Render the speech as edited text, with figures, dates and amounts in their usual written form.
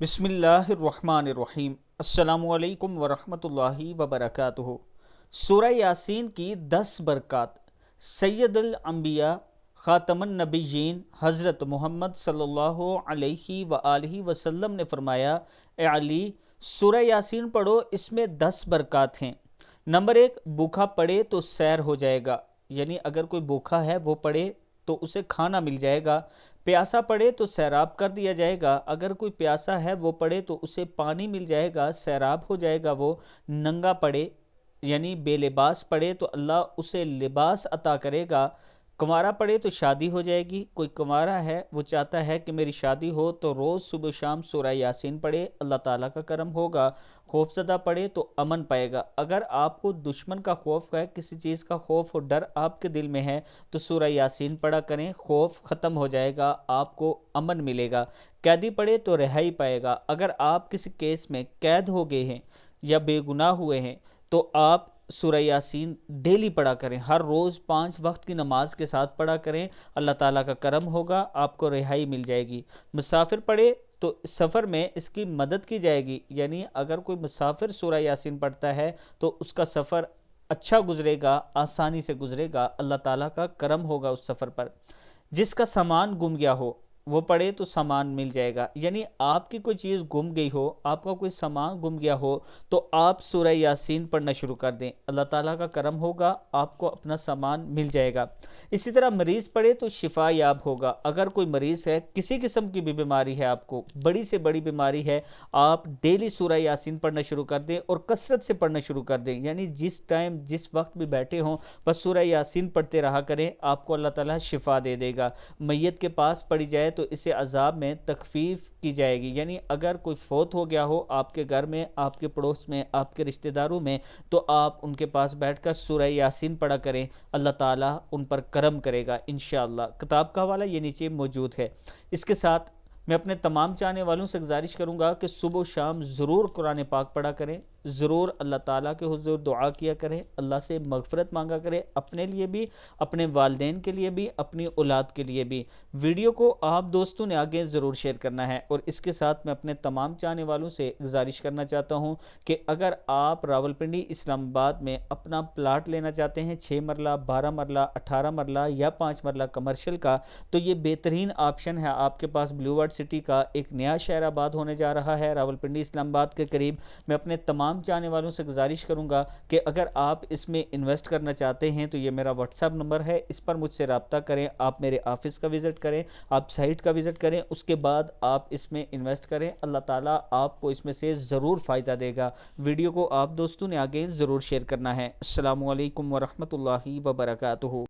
بسم اللہ الرحمن الرحیم۔ السلام علیکم ورحمۃ اللہ وبرکاتہ۔ سورہ یاسین کی 10 برکات۔ سید الانبیاء خاتم النبیین حضرت محمد صلی اللہ علیہ وآلہ وسلم نے فرمایا، اے علی، سورہ یاسین پڑھو، اس میں 10 برکات ہیں۔ نمبر 1، بھوکا پڑھے تو سیر ہو جائے گا، یعنی اگر کوئی بھوکا ہے وہ پڑھے تو اسے کھانا مل جائے گا۔ پیاسا پڑے تو سیراب کر دیا جائے گا، اگر کوئی پیاسا ہے وہ پڑے تو اسے پانی مل جائے گا، سیراب ہو جائے گا۔ وہ ننگا پڑے یعنی بے لباس پڑے تو اللہ اسے لباس عطا کرے گا۔ کنوارا پڑے تو شادی ہو جائے گی، کوئی کنوارا ہے وہ چاہتا ہے کہ میری شادی ہو تو روز صبح شام سورہ یاسین پڑھے، اللہ تعالیٰ کا کرم ہوگا۔ خوف زدہ پڑے تو امن پائے گا، اگر آپ کو دشمن کا خوف ہے، کسی چیز کا خوف اور ڈر آپ کے دل میں ہے تو سورہ یاسین پڑھا کریں، خوف ختم ہو جائے گا، آپ کو امن ملے گا۔ قیدی پڑے تو رہائی پائے گا، اگر آپ کسی کیس میں قید ہو گئے ہیں یا بے گناہ ہوئے ہیں تو آپ سورہ یاسین ڈیلی پڑھا کریں، ہر روز 5 وقت کی نماز کے ساتھ پڑھا کریں، اللہ تعالیٰ کا کرم ہوگا، آپ کو رہائی مل جائے گی۔ مسافر پڑھے تو سفر میں اس کی مدد کی جائے گی، یعنی اگر کوئی مسافر سورہ یاسین پڑھتا ہے تو اس کا سفر اچھا گزرے گا، آسانی سے گزرے گا، اللہ تعالیٰ کا کرم ہوگا اس سفر پر۔ جس کا سامان گم گیا ہو وہ پڑھے تو سامان مل جائے گا، یعنی آپ کی کوئی چیز گم گئی ہو، آپ کا کوئی سامان گم گیا ہو تو آپ سورہ یاسین پڑھنا شروع کر دیں، اللہ تعالیٰ کا کرم ہوگا، آپ کو اپنا سامان مل جائے گا۔ اسی طرح مریض پڑھے تو شفا یاب ہوگا، اگر کوئی مریض ہے، کسی قسم کی بھی بیماری ہے، آپ کو بڑی سے بڑی بیماری ہے، آپ ڈیلی سورہ یاسین پڑھنا شروع کر دیں اور کثرت سے پڑھنا شروع کر دیں، یعنی جس ٹائم جس وقت بھی بیٹھے ہوں بس سورہ یاسین پڑھتے رہا کریں، آپ کو اللہ تعالیٰ شفا دے دے گا۔ میت کے پاس پڑھی جائے تو اسے عذاب میں تخفیف کی جائے گی، یعنی اگر کوئی فوت ہو گیا ہو آپ کے گھر میں، آپ کے پڑوس میں، آپ کے رشتہ داروں میں، تو آپ ان کے پاس بیٹھ کر سورہ یاسین پڑھا کریں، اللہ تعالیٰ ان پر کرم کرے گا انشاءاللہ۔ کتاب کا حوالہ یہ نیچے موجود ہے۔ اس کے ساتھ میں اپنے تمام چاہنے والوں سے گزارش کروں گا کہ صبح و شام ضرور قرآن پاک پڑھا کریں، ضرور اللہ تعالیٰ کے حضور دعا کیا کریں، اللہ سے مغفرت مانگا کریں، اپنے لیے بھی، اپنے والدین کے لیے بھی، اپنی اولاد کے لیے بھی۔ ویڈیو کو آپ دوستوں نے آگے ضرور شیئر کرنا ہے، اور اس کے ساتھ میں اپنے تمام چاہنے والوں سے گزارش کرنا چاہتا ہوں کہ اگر آپ راولپنڈی اسلام آباد میں اپنا پلاٹ لینا چاہتے ہیں 6 مرلہ، 12 مرلہ، 18 مرلہ یا 5 مرلہ کمرشل کا، تو یہ بہترین آپشن ہے آپ کے پاس۔ بلیو ورڈ سٹی کا ایک نیا شہر آباد ہونے جا رہا ہے راولپنڈی اسلام آباد کے قریب۔ میں اپنے تمام چاہنے والوں سے گزارش کروں گا کہ اگر آپ اس میں انویسٹ کرنا چاہتے ہیں تو یہ میرا واٹس ایپ نمبر ہے، اس پر مجھ سے رابطہ کریں، آپ میرے آفس کا وزٹ کریں، آپ سائٹ کا وزٹ کریں، اس کے بعد آپ اس میں انویسٹ کریں، اللہ تعالیٰ آپ کو اس میں سے ضرور فائدہ دے گا۔ ویڈیو کو آپ دوستوں نے آگے ضرور شیئر کرنا ہے۔ السلام علیکم ورحمۃ اللہ وبرکاتہ۔